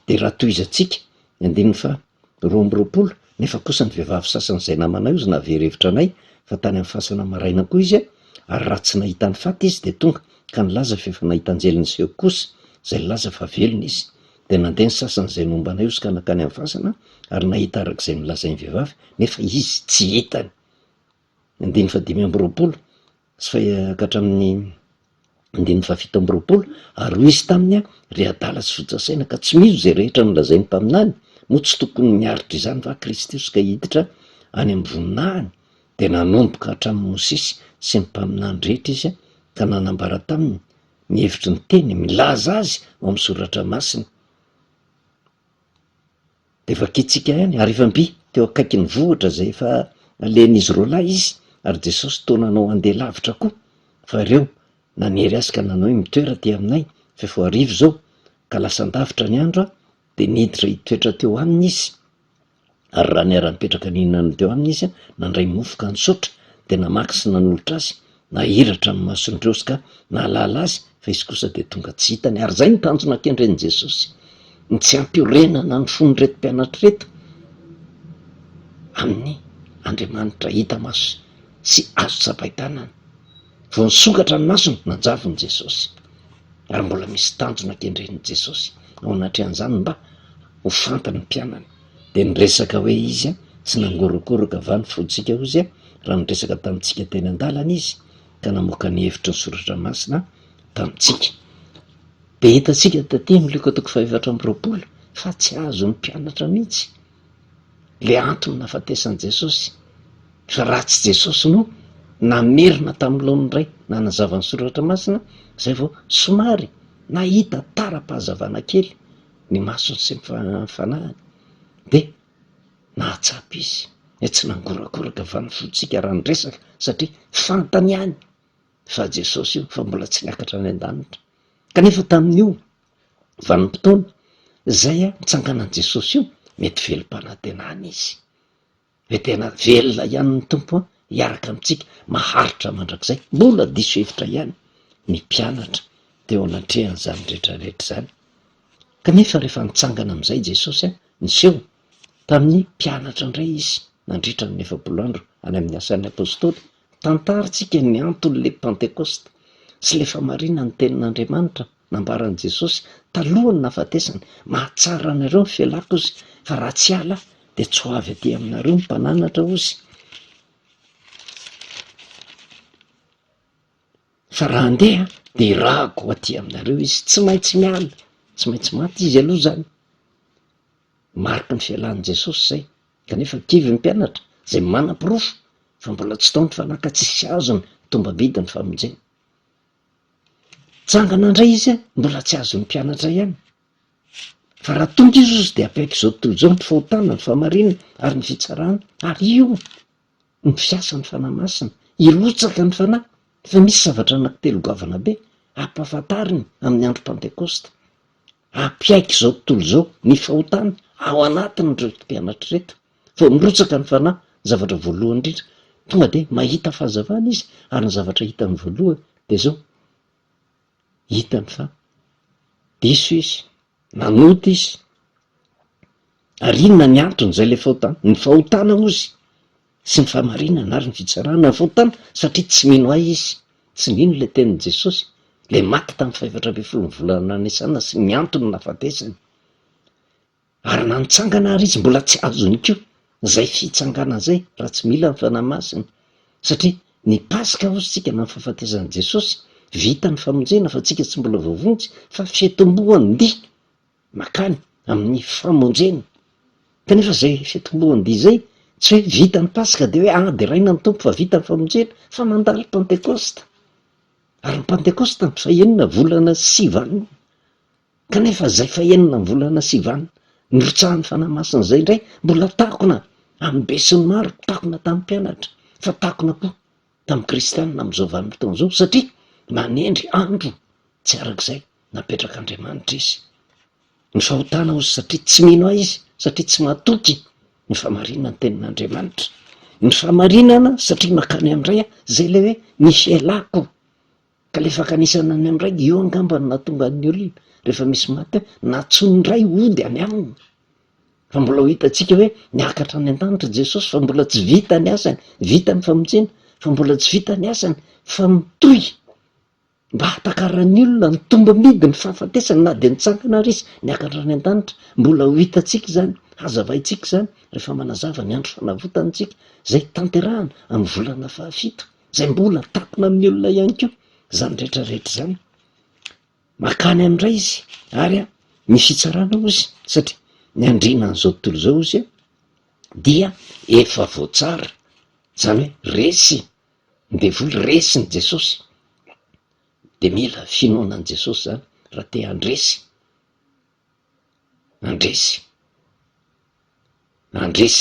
Speaker 1: De raha toizantsika ny andininy fa roa amby roapolo, nefa kosa ny vehivavy sasany izay namanay ozy navery-hevitra anay fa tany amin'ny fasana maraina koa izy ary raha tsy nahita ny faty izy de tonga ka nilaza fa efa nahita anjeliny seho kosa izay nilaza fa velona izy. De nandeha ny sasany izay mombanay ozy ka nakany amin'ny fasana ary nahita arak'izay nolazainy vehivavy nefa izy tsy hitany. Andiny fa dimy amby roapolo sy hatramin'ny andiny fahafito amby roapolo. Ary hoy izy taminy, ry adala sy fotsasaina ka tsy mizo zay rehetra nolazainy mpaminany, moa tsy tokony miaritra izany va Kristy io sy ka hiditra any amin'ny voninahiny? De nanomboka hatramin'ny Mosesy sy ny mpaminany rehetra izy ka nanambara taminy ny hevitry ny teny, milaza azy ao amin'ny soratra masina. De vakitsika ihany ary efa mby teo akaiky ny vohitra zay efa alen'izy roa lahy izy, ary Jesosy toa nanao handeha lavitra koa, fa ireo nanery azy ka nanao hoe mitoera ty aminay fa efa arivo zao ka lasan-davitra ny andro de niditra hitoetra teo aminy izy. Ary raha niara-nipetraka nihinana teo aminy izy nandray mofoka nisaotra de namaky sy nanolotra azy, nahiratra amin'ny masondreo sy ka nahalala azy, fa izy kosa de tonga tsy hitany. Ary zay ny tanjona kendren'i Jesosy, ny tsy ampiorenana ny fony reto mpianatra reto amin'ny Andriamanitra hita maso sy azo tsapain-tanana. Vao nisokatra ny masony nanjavony Jesosy, ary mbola misy tanjona kendren'i Jesosy ao anatrehan'izany mba ho fantany ny mpianany. De niresaka hoe izy tsy nangorokoroka va ny foditsika ozy raha niresaka tamintsika teny an-dalana izy ka namoaka ny hevitry ny soratra masina tamintsika. De hitatsika taty amin'ny Luka toko fahaefatra amby roapolo fa tsy azo ny mpianatra mihitsy le antony nahafatesan'i Jesosy. Fa raha tsy Jesosy no namerina tamin'ny lohan'ny ray nanazavany soratra masina, zay vao somary nahita tara-pahazavana kely ny masony sy ny fanahany de nahatsapa izy. Tsy nangorakoraka vanivotsika raha ny resaka satria fantany ihany fa Jesosy io fa mbola tsy niakatra any an-danitra. Kanefa tamin'io vanim-potoana zay mitsanganan'i Jesosy io mety velom-panantenana izy. Hoe tena velona ihany ny tompo hiaraka amintsika maharitra mandrakizay, mbola diso hevitra ihany ny mpianatra teo anatrehan'izany rehetrarehetra zany. Kanefa rehefa nitsangana amin'izay Jesosy niseho tamin'ny mpianatra indray izy nandritra ny 40 andro any amin'ny asan'ny apôstôly. Tantarantsika ny anton'le Pentecoste sy le famarina ny tenin'Andriamanitra nambaran'i Jesosy talohany nahafatesany. Mahatsara anareo ny fialako izy, fa raha tsy ala de tsy ho avy aty aminareo ny mpananatra ozy. Fa raha andeha de irahako aty aminareo izy, tsy maintsy miala, tsy maintsy maty izy aloha zany. Mariky ny fialan'i Jesosy zay. Kanefa kivy ny mpianatra zay manam-pirofo fa mbola tsy tao ny fanaka tsisy azony tombam-bidy ny famonjena. Tsangana indray izy mbola tsy azon'ny mpianatra ihany. Fa raha tonga izy de apaika izao tontolo izao ny fahotana, ny fahamarinana ary ny fitsarana, ary io ny fiasa ny fanahy masina irotsaka ny fanahy. Fa misy zavatra anankitelo goavana be ampahafantariny amin'ny andro Pentecoste. Apiaika izao tontolo izao ny fahotana ao anatiny reto mpianatra reto, fa mirotsaka ny fanahy. Zavatra voalohany indrindra tonga de mahita fahazavana izy, ary ny zavatra hitany voalohany de zao hitany fa diso izy, nanota izy. Ary inona ny antony zay le fahotana? Ny fahotana ozy sy ny fahamarinana ary ny fitsarana. Ny fahotana satria tsy mino ahy izy, tsy mino le tenin'i Jesosy, le maty tamin'ny 410 volana Nisaina sy ny antony nahafatesany. Ary na nitsangana ary izy mbola tsy azony ko zay fitsangana zay raha tsy mila ny fanahy masina. Satria ny Pasika ozytsika na ny fahafatesan'i Jesosy vita ny famonjena, fa tsika tsy mbola voavonjy, fa fiatombohan-dy makany amin'ny famonjena. Kanefa zay fiatombohan-dy zay tsy hoe vita ny Pasika de hoe de raina ny tompo fa vita ny famonjena, fa mandalo Pentecoste. Ary ny Pentecoste ny fahenina volana Sivanina. Kanefa zay fahenina ny volana Sivanina nirotsahan'ny fanahy masina zay indray mbola takona amin'ny besiny maro, takona tamin'ny mpianatra, fa takona koa tamin'ny kristianina amin'izao vanim-potoana izao, satria manendry andro tsy arak'izay napetraka izy. Ny fahotana ozy satria tsy mino ahy izy, satria tsy matoky ny fahamarinana ny tenin'Andriamanitra. Ny fahamarinana satria makany amin'ray zay le hoe misy elako, ka le fakanisana any amin'ray io angambany nahatonga ny olona rehefa misy maty natsony ray ody any aminy. Fa mbola ho hitantsika hoe niakatra any an-danitra Jesosy, fa mbola tsy vita ny asany, vita ny famonjena, fa mbola tsy vita ny asany, fa mitohy mba hatakarany olona ny tomba-midy ny fahafatesany. Na de nitsangana ary izy niakatra any an-danitra, mbola ho hitantsika zany, hazavaintsika zany rehefa manazava ny andro fanavotantsika zay tanterahana amin'ny volana fahafito, zay mbola takona amin'ny olona ihany koa zany rehetrarehetra zany. Makany amin'ray izy ary ny fitsarana ozy, satria ny andrina an'izao tontolo izao ozy dia efa voatsara, zany hoe resy ny devoly, resy ny Jesosy. De mila finoanan'i Jesosy zany raha te andresy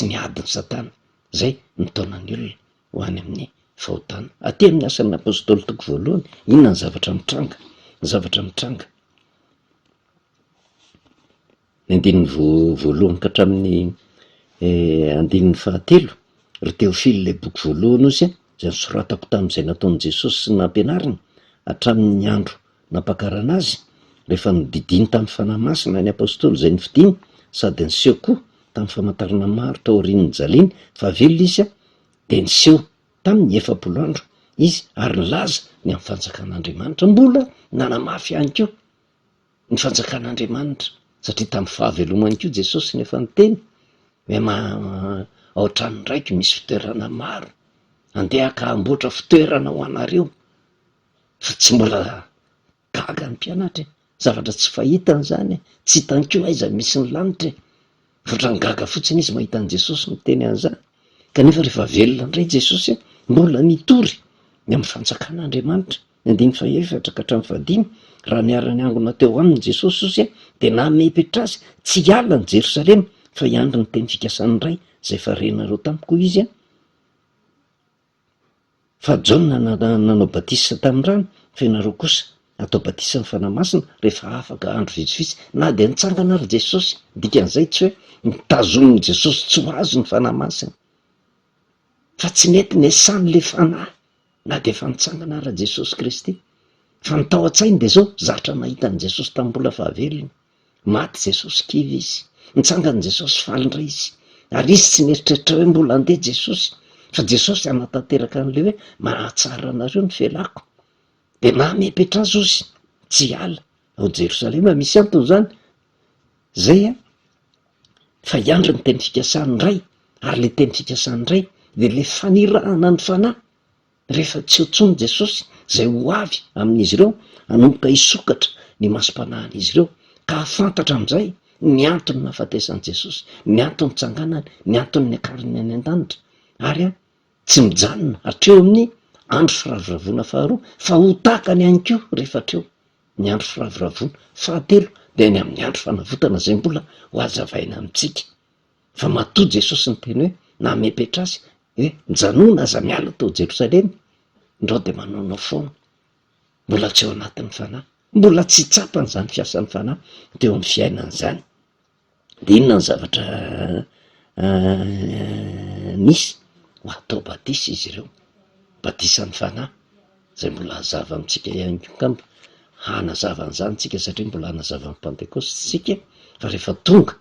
Speaker 1: ny adiny Satana, zay nitaonany olona ho any amin'ny fahotana. Aty amin'ny asan'ny apôstôly toko voalohany, inona ny zavatra mitranga? Ny andininy voalohany ka hatramin'ny andininy fahatelo, ry Théophile le boky voalohany ozy zay nisoratako tamin'izay nataon'i Jesosy sy nampianariny hatramin'ny andro nampakarana azy, rehefa nodidiny tamin'ny fanahy masina ny apôstôly zay nividiny, sady niseho koa tamin'ny famantarana maro tao aorian'ny jaliany fa velona izy de niseho tamin'ny 40 andro izy, ary nilaza ny amin'ny fanjakan'Andriamanitra. Mbola nanamafy ihany koa ny fanjakan'Andriamanitra, satria tamin'ny fahavelomany koa Jesosy nefa niteny hoe ao an-tranony raiky misy fitoerana maro, andeha ka amboatra fitoerana ho anareo. Fa tsy mbola gaga ny mpianatra, zavatra tsy fahitany zany, tsy hitany koa aiza misy ny lanitra. votrangaga fotsiny izy mahita an' Jesosy miteny an'izany. Kanefa rehefa velona indray Jesosy mbola nitory ny amin'ny fanjakan'Andriamanitra. 9:efatra ka hatramin'ny 15 raha niara-ny angona teo aminy Jesosy ozy dia namepetra azy tsy hiala ny Jerosalema fa hiandry ny teny fikasany iray zay efa renareo tamiko izy fa Jaona nanao batisa tamin'ny rano fa ianareo kosa atao batisa ny fanahy masina rehefa afaka andro vitsivitsy. Na dia nitsangana ary Jesosy, dikan'izay tsy hoe nitazomin'i Jesosy tsy ho azo ny fanahy masina fa tsy nety niasany le fanahy, na dia efa nitsangana ary Jesosy Kristy. Fa ny tao an-tsainy dia zao zatra nahita an' Jesosy tamin'ny mbola fahavelona, maty Jesosy kivy izy, nitsangana Jesosy faly indray izy, ary izy tsy mieritreritra hoe mbola andeha Jesosy fa Jesosy anatanteraka an'le hoe mahatsara anareo ny felako. Dia namepetra azy ozy tsy hiala ao Jerosalema. Misy antony zany zay fa hiandry ny teny fikasany iray, ary le teny fikasany iray dia le fanirahana ny fanahy rehefa tsy hotsony Jesosy zay ho avy amin'izy ireo hanomboka hisokatra ny masom-panahin'izy ireo, ka hafantatra amin'izay ny antony nahafatesan'i Jesosy, ny antony tsanganany, ny antony ny akariny any an-danitra, ary tsy mijanona hatreo amin'ny andro firavoravoana faharoa fa ho takany ihany koa rehefa hatreo ny andro firavoravoana fahatelo dia ny amin'ny andro fanavotana zay mbola ho azavaina amintsika. Fa matoa Jesosy ny teny hoe namepetra azy hoe mijanona aza miala tao Jerosalema, ndreo dia manaonao foana, mbola tsy ao anatin'ny fanahy, mbola tsy tsapany zany fiasan'ny fanahy teo amin'ny fiainany zany. Dia inona ny zavatra misy ho atao batisa izy ireo, batisan'ny fanahy zay mbola hazava amintsika ihany koa kamba hanazava an'izany tsika, satria mbola hanazava amin'ny Pentecoste tsika. Fa rehefa tonga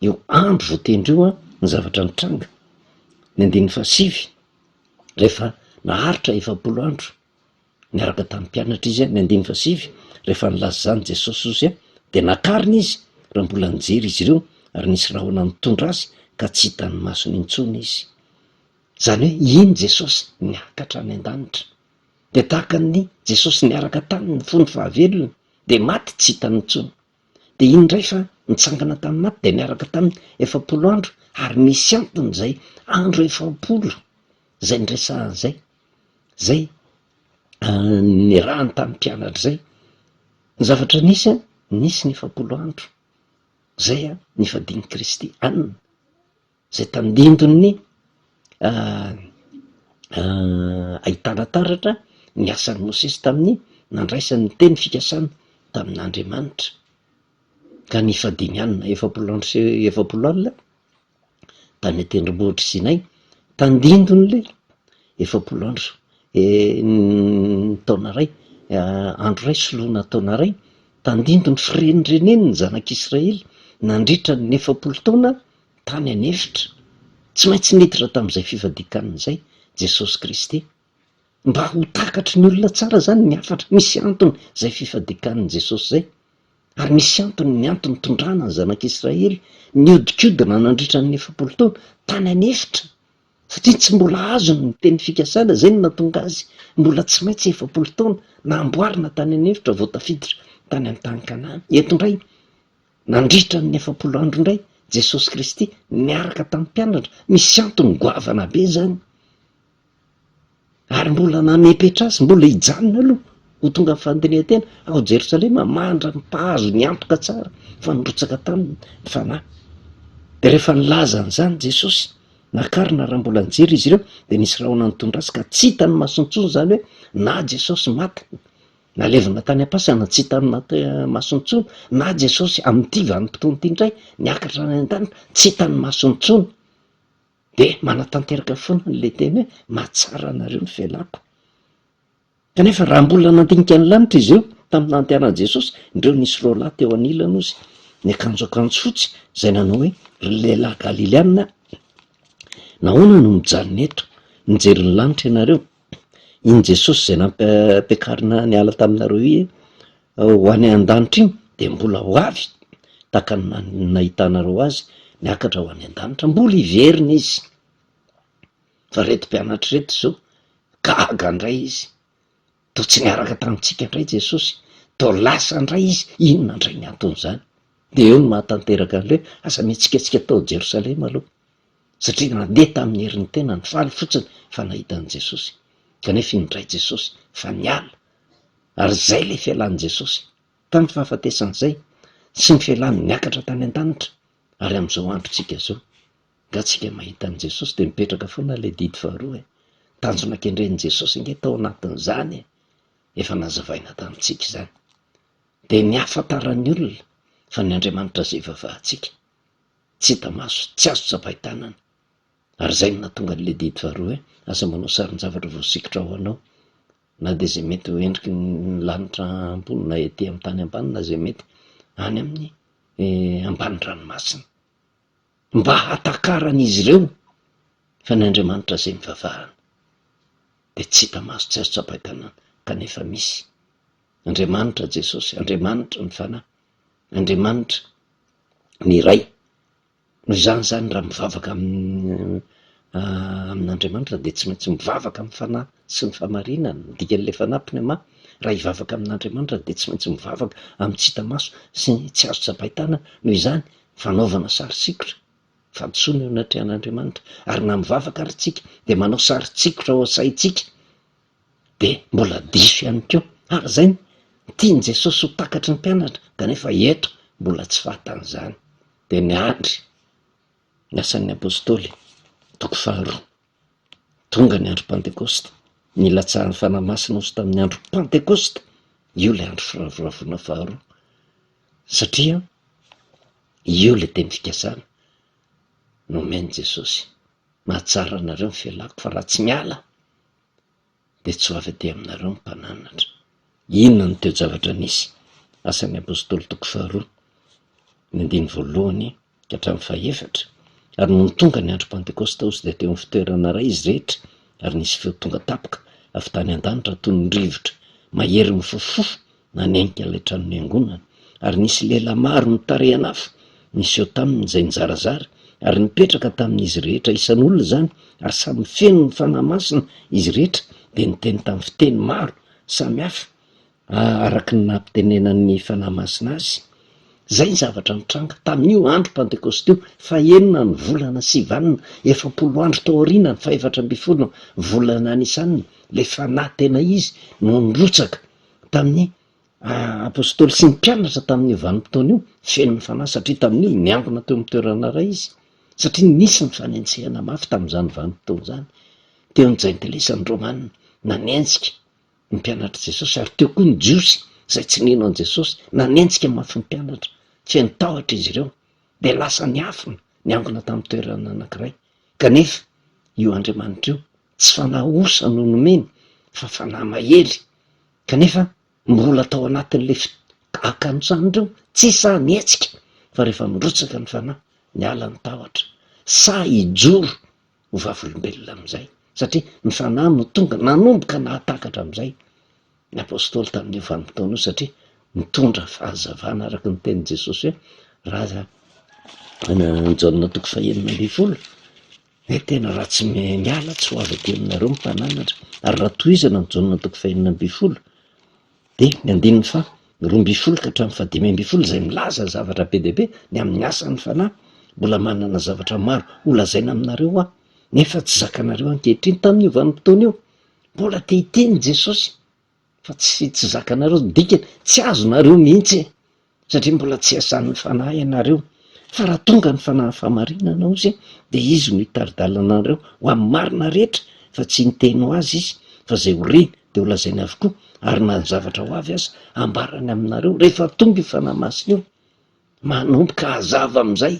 Speaker 1: eo andro voatendreo ny zavatra nitranga ny 9:7 rehefa naharitra 70 andro niaraka tamin'ny mpianatra izy ny 9:7 rehefa nilaza zany Jesosy ozy dia nakarina izy raha mbola nijery izy ireo, ary nisy rahona nitondra azy ka tsy hitany masony intsony izy. Zany hoe iny Jesosy niakatra any an-danitra, dia tahaka ny Jesosy niaraka taminy fony fahavelona dia maty tsy hitany intsony. Dia iny indray fa nitsangana tamin'ny maty dia niaraka tamin'ny 70 andro, ary misy antony zay andro 70 zay nresahan'izay zay nirahany tamin'ny mpianatra zay. Ny zavatra nisy ny 70 andro zay nifadian'i Kristy anina, zay tandindony ahitana taratra ny asan'ny Mosesy tamin'ny nandraisany teny fikasana tamin'Andriamanitra, ka nifadiany anina 70 andro sy 70 alina tany an-tendrombohitra Sinay, tandindony le 70 andro taona ray, andro ray soloana taona ray, tandindony firenidreneny ny zanak'Israely nandritra ny 70 taona tany anefitra. Tsy maintsy niditra tamin'izay fifadikaniny izay Jesosy Kristy mba ho takatry ny olona tsara zany ny hafatra. Misy antony zay fifadikanin' Jesosy zay, ary misy antony ny antony tondrana ny zanak'Israely niodikodina nandritra ny 70 taona tany anefitra, satria tsy mbola azo ny teny fikasana. Zay no natonga azy mbola tsy maintsy 70 taona namboarina tany anefitra vao tafiditra tany amin'ny tany Kanana. Eto indray nandritra ny 70 andro indray Jesosy Kristy niaraka tamin'ny mpianatra, misy antony goavana be zany, ary mbola namepetra azy, mbola hijanona aloha ho tonga amin'ny fandinihan-tena ao Jerosalema, mandra ny mpahazo ny antoka tsara fa nirotsaka taminy ny fanahy. Dia rehefa nilaza an'izany Jesosy nakarina raha mbola nijery izy ireo, dia nisy rahona nitondra azy ka tsy hitany masontsony, zany hoe na Jesosy maty nalevina tany am-pasana tsy hitany masontsony, na Jesosy amin'ity vanim-potoana ity indray niakatra any an-danitra tsy hitany masontsony. Dia manatanteraka foana n'le teny hoe mahatsara anareo ny felako. Kanefa raha mbola nandinika ny lanitra izy ireo tamin'ny nantianan'i Jesosy, indreo nisy roa lahy teo anilany ozy, ny akanjo fotsy zay nanao hoe lehilahy Galileana, nahoana no mijanona eto nijery ny lanitra ianareo? Iny Jesosy zay nampiakarina niala taminareo ho any an-danitra iny dia mbola ho avy tahaka ny nahitanareo azy niakatra ho any an-danitra, mbola hiverina izy. Fa reto mpianatra reto zao gaga indray izy, toa tsy niaraka tamintsika indray Jesosy, toa lasa indray izy. Inona indray ny antony zany? de eo no mahatanteraka an'le asa mihetsikatsika tao Jerosalema aloha satria nandeha tamin'ny herin'ny tena ny faly fotsiny fa nahitan'i Jesosy kanefa indray Jesosy fa niala ary zay le fialan'i Jesosy tany fahafatesan'izay sy ny fialany niakatra tany an-danitra ary amin'izao androntsika zao ngatsika mahita an'i Jesosy de mipetraka foana le didy faharoa tanjona kendren'i Jesosy nge tao anatin'izany efa nazavaina tamintsika izany de ny afantaran'ny olona fa ny Andriamanitra zay vavahantsika tsy hita maso tsy azo tsapahi-tanana ary zay no nahatonga an'le didy faharoa asa manao sarin-javatra voasikotra ho anao na de zay mety ho endriky ny lanitra ambony na ety amin'ny tany ambany na zay mety any amin'ny ambany ranomasina mba hatakarany izy ireo fa ny Andriamanitra zay mivavahana de tsy hita maso tsy azo tsapahi-tanana kanefa misy Andriamanitra Jesosy, Andriamanitra ny fanahy, Andriamanitra ny ray no zany raha mivavaka amin'Andriamanitra de tsy maintsy mivavaka amin'ny fanahy sy ny famarinana dikan'le fanampiny ama raha hivavaka amin'Andriamanitra de tsy maintsy mivavaka amin'ny tsy hita maso sy ny tsy azo tsapahi-tanana noho izany fanaovana sary sikotra fantsoina eo anatrehan'Andriamanitra ary na mivavaka ary tsika de manao sary sikotra ao saitsika de mbola diso ihany keo ary zay tiany Jesosy ho takatry ny mpianatra kanefa eto mbola tsy fahatan'izany de ny andry ny asan'ny apôstôly toko faharoa tonga ny andro Pentekosta ny latsahan'ny fanahy masina ozy tamin'ny andro Pentekosta io le andro firavoravona faharoa satria io le teny fikasana no omeny Jesosy mahatsara anareo ny fialako fa raha tsy miala de tsy ho avy aty aminareo ny mpananatra inona ny teo zavatra nisy asan'ny apôstôly toko faharoa ny andiny voalohany ka hatramin'ny fahaefatra ary no tonga ny andro Pentekosta ozy de teo amin'ny fitoerana ray izy rehetra ary nisy feo tonga tapoka avy tany an-danitra toy ny rivotra mahery mifofofo nanenika ilay trano niangonana ary nisy lela maro nitarehana afo nisy eo taminy izay nizarazara ary nipetraka tamin'izy rehetra isan'olona zany ary samy feno ny fanahy masina izy rehetra de niteny tamin'ny fiteny maro samy hafa araky ny nampitenenan'ny fanahy masina azy zay ny zavatra mitranga tamin'io andro Pentekosta io fa enina ny volana sivanina 7 andro tao aoriana ny 7 volana nisanina le fanahy tena izy no nirotsaka tamin'ny apôstôly sy ny mpianatra tamin'io vanim-potoana io feno ny fanahy satria tamin'io niangona teo amin'ny toerana ray izy satria nisy ny fanentsehana mafy tamin'izany vanim-potoana zany teo n'jaintelesany romanina nanenjika ny mpianatra Jesosy ary teo koa ny jiosy zay tsy nino an Jesosy nanenjika mafy ny mpianatra feno tahotra izy ireo de lasa niafina niangona tamin'ny toerana anankiray kanefa io Andriamanitra io tsy fanahy osa no nomeny fa fanahy mahery kanefa mbola tao anatin'le akantsany reo tsy sa nietsika fa rehefa mirotsaka ny fanahy niala ny tahotra sa hijoro ho vavolombelona am'izay satria ny fanahy no tonga nanomboka nahatakatra am'izay ny apôstôly tamin'io vanim-potoana io satria mitondra fahazavana araky ny tenin'i Jesosy hoe raha Jaona toko 9 hoe tena raha tsy miala tsy ho avy aty aminareo ny mpananatra ary raha tohizana ny Jaona toko 9 de ny 9 ka hatramin'ny 15 zay milaza zavatra be deabe ny amin'ny asan'ny fanahy mbola manana zavatra maro holazaina aminareo aho nefa tsy zakanareo ankehitriny tamin'io vanim-potoana io mbola te hiteny Jesosy fa tsy zakanareo dikany tsy azonareo mihitsy satria mbola tsy asan'ny fanahy ianareo fa raha tonga ny fanahy famarinana ozy de izy no hitaridalana anareo ho amin'ny marina rehetra fa tsy niteny ho azy izy fa zay ho reny de ho lazaina avokoa ary na ny zavatra ho avy azy ambarany aminareo rehefa tonga io fanahy masina io manomboka hazava am'izay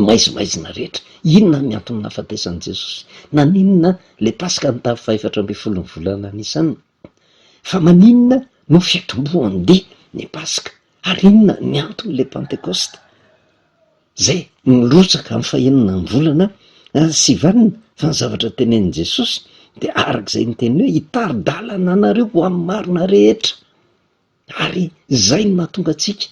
Speaker 1: maizimaizina rehetra inona ny antony nahafatesan'i Jesosy naninona le Pasika ny tavy 14 volana nisanina fa maninona no fiatombohan'de ny Pasika ary inona ny antony le Pentekosta zay mirotsaka amin'ny fahenina ny volana sivanina fa ny zavatra tenenin' Jesosy de arak'izay niteny hoe hitaridalana anareo ho amin'ny marina rehetra ary zay no mahatonga atsika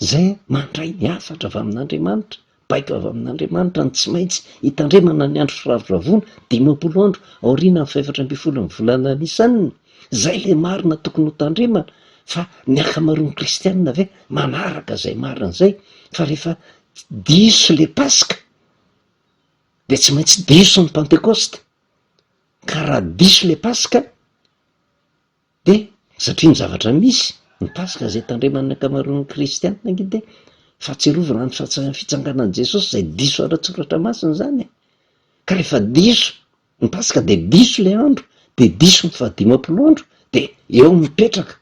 Speaker 1: zay mandray ny hafatra avy amin'Andriamanitra baiko avy amin'Andriamanitra ny tsy maintsy hitandremana ny andro firavoravona 50 andro aoriana ny 14 volana nisanina zay le marina tokony ho tandremana fa ny akamaroany kristianina ve manaraka zay marina zay fa rehefa diso le paska de tsy maintsy diso ny pentecoste. Ka raha diso le paska de satria ny zavatra misy ny paska zay tandreman'ny akamaroan'ny kristianina ngy de fahatsiarovana ny fitsanganan'i Jesosy zay diso ara-tsoratra masina zany. Ka rehefa diso ny paska de diso le andro de diso ny 15 andro de eo mipetraka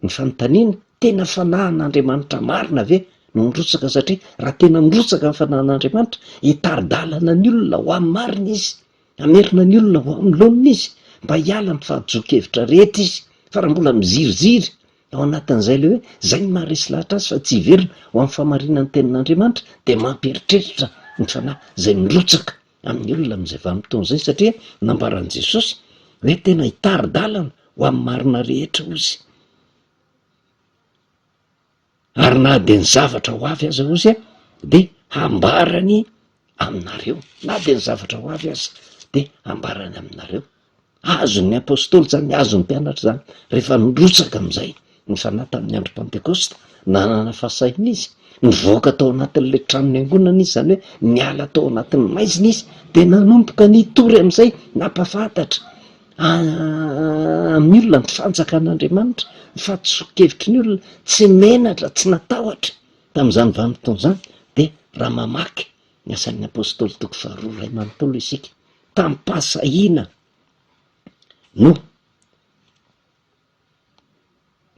Speaker 1: ny fanontaniana, tena fanahin'Andriamanitra marina ve no mirotsaka? Satria raha tena mirotsaka ny fanahin'Andriamanitra hitaridalana ny olona ho amin'ny marina izy, hamerina ny olona ho amin'ny laonina izy, mba hiala amin'ny fahadiso-kevitra rehetra izy. Fa raha mbola miziriziry ao anatin'izay le hoe zay ny maharesy lahatra azy fa tsy hiverina ho amin'ny famarinan'ny tenin'Andriamanitra de mampieritreritra ny fanahy zay mirotsaka amin'ny olona amin'izay vanim-potoana zay, satria nambaran'i Jesosy hoe tena hitaridalana ho amin'ny marina rehetra ozy. Ary na de ny zavatra ho avy aza ozy de hambarany aminareo, na de ny zavatra ho avy aza de hambarany aminareo. Azon'ny apôstôly zany, azon'ny mpianatra zany rehefa mirotsaka amin'izay ny fanahy tamin'ny andro pentecoste, nanana fahasaina izy, nivoaka tao anatin'le tranony angonana izy, zany hoe niala tao anatin'ny maizina izy de nanomboka nitory amin'izay nampafantatra amin'ny olona ny fanjakan'Andriamanitra, ny fahadiso-kevitry ny olona, tsy menatra, tsy natahotra tamin'izany vanim-potoana zany. De raha mamaky ny asan'ny apôstôly toko 2:2 isika, tampahasahina no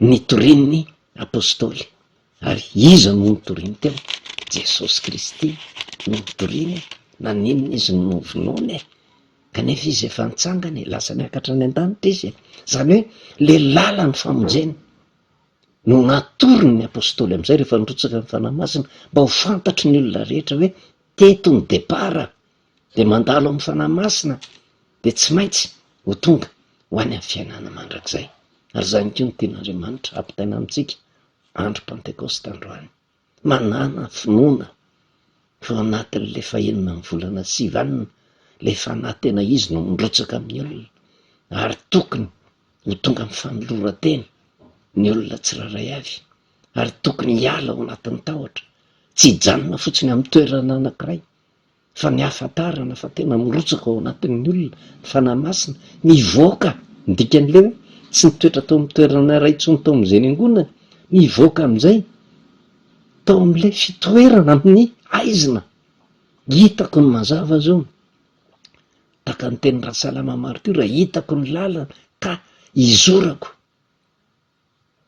Speaker 1: nitorian'ny apôstôly. Ary iza no nitoriany teo? Jesosy Kristy no nitoriany. Naninona izy no vonoiny? Kanefa izy efa nitsangany, lasa niakatra any an-danitra izy. Zany hoe le lala ny famonjeny no natoriny ny apôstôly amin'izay rehefa nirotsaka ny fanahy masina, mba ho fantatry ny olona rehetra hoe teto ny depara de mandalo amin'ny fanahy masina de tsy maintsy ho tonga ho any amin'ny fiainana mandrakizay. Ary zany koa ny tian'Andriamanitra ampitaina amintsika andro pentecoste androany, manana finoana fa anatin'le 9 volana 9 le fanahy tena izy no mirotsaka amin'ny olona, ary tokony ho tonga amin'ny fanoloran-tena ny olona tsiraray avy, ary tokony hiala ao anatin'ny tahotra, tsy hijanona fotsiny amin'ny toerana anankiray, fa ny hafantarana fa tena mirotsaka ao anatin'ny olona ny fanahy masina, mivoaka ndikan'le hoe tsy nitoetra tao amin'ny toerana iray intsony tao amin'izay angonana, mivoaka amin'izay tao amin'le fitoerana amin'ny aizina. Hitako ny mazava zao, taka ny teny Rahasalama marito, raha hitako ny lalana ka izorako,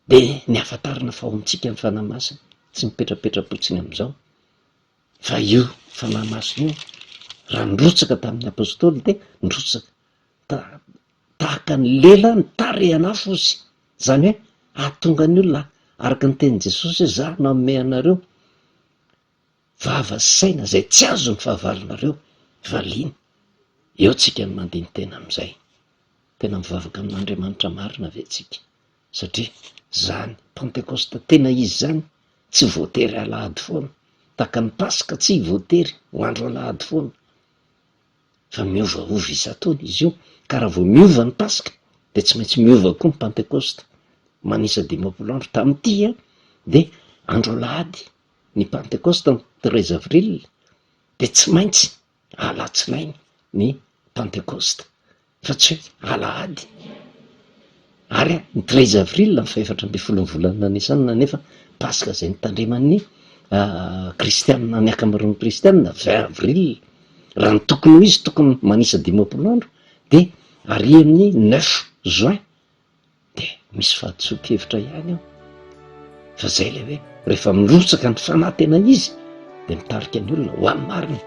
Speaker 1: de ny hafantarana fa ao amintsika ny fanahy masina, tsy mipetrapetra-potsiny amin'izao. Fa io fanahy masina io raha nirotsaka tamin'ny apôstôly de nirotsaka tahaka ny lela ny tarehana fozy, zany hoe ahatonga ny olona araka ny tenin'i Jesosy hoe za nanome anareo vava sy saina zay tsy azo ny fahavalonareo valiana. Eo tsika ny mandiny tena amin'izay, tena mivavaka amin'Andriamanitra marina ve tsika? Satria zany pentecoste tena izy zany tsy voatery alahady foana, taka ny paska tsy voatery ho andro alahady foana, fa miovaova isan-taona izy io. Ka raha vao miova ny paska de tsy maintsy miova koa ny pentecoste, manisa 15 andro tamin'ity de andro alahady ny pentecoste ny 13 avril de tsy maintsy alatsinainy ny pentecoste, fa tsy hoe alahady. Ary ny 13 avril ny 14 volana Nisanina, nefa paska zay nitandreman'ny kristianina, ny akamaroan'ny kristianina 20 avril. Raha ny tokony ho izy tokony manisa 15 andro de ary amin'ny 9 juin de misy fahadiso-kevitra ihany ao. Fa zay le hoe rehefa mirotsaka ny fanahy tena izy de mitarika ny olona ho amin'ny marina.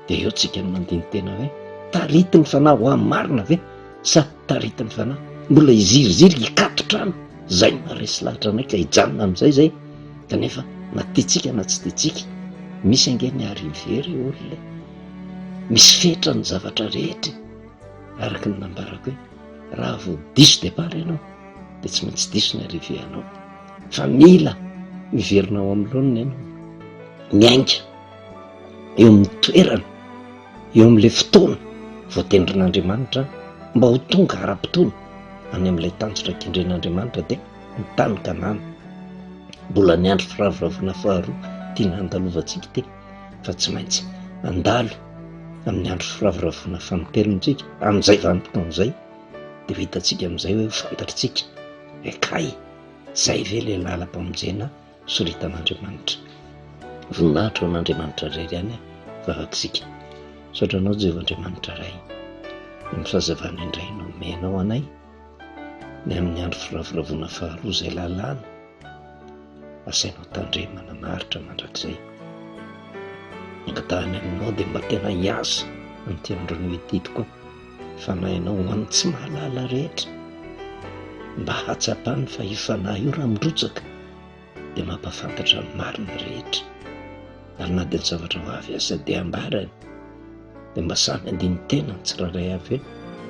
Speaker 1: De eo tsika ny mandiny tena hoe tarity ny fanahy ho amin'ny marina ve sa tarity ny fanahy mbola iziriziry hikatotrano? Zay maharesy lahatra anaika hijanona amin'izay zay. Kanefa na tiatsika na tsy tiatsika, misy angeny arivery olona, misy fetra ny zavatra rehetra, araka ny nambarako hoe raha vao diso depara ianao de tsy maintsy diso ny arive anao, fa mila miverina ao amin'ny laoniny ianao, miainga eo amin'ny toerana, eo amin'le fotoana voatendrin'Andriamanitra mba ho tonga ara-potoana any amin'ilay tanjotra kendren'Andriamanitra de ny tany Kanana. Mbola ny andro firavoravoana faharoa tiana handalovantsika teny, fa tsy maintsy andalo amin'ny andro firavoravoana fanomperontsika. Amin'izay vanim-potoana izay dia hitantsika amin'izay hoe fantatritsika ekay izay ve ilay lalam-pamonjena soritan'Andriamanitra. Voninahitra ho an'Andriamanitra iray ihany vavakisika. Saotranao Jehovahandriamanitra iray ny fahazavana indray nomenao anay ny amin'ny andro firavoravoana faharoa izay lalàna, asainao tandremana maharitra mandrakizay. Angatahany aminao dia mba tena hiasa amin'ity androny ity tokoa, fanahinao ho an'ny tsy mahalala rehetra, mba hatsapany fa io fanahy io raha mindrotsaka dia mampafantatra ny marina rehetra, ary na dia ny zavatra ho avy asa dia ambarany dia mba samy andiny tena ny tsirairay avy hoe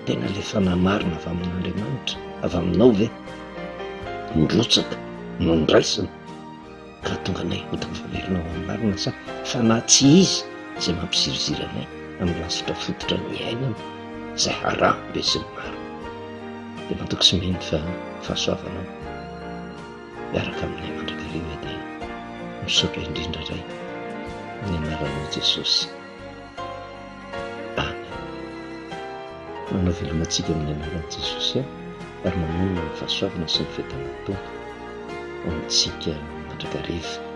Speaker 1: tena ilay fanahy marina avy amin'Andriamanitra, avy aminao ve mindrotsaka no ndraisina ka tonga anay ho tafavelona ao amin'ny marina, sa fa na tsy izy izay mampizirizira anay amin'ny lasitra fototra ny ainana izay harambe sy ny maro. Dia matoky sy mihiny fa fahasoavanao miaraka aminay mandrakariva dia misaotra indrindra iray ny anaran'i Jesosy. Amen. Manao velomantsika amin'ny anaran'i Jesosy ary manolona ny fahasoavana sy ny fahitana Tompo amintsika mandrakariva.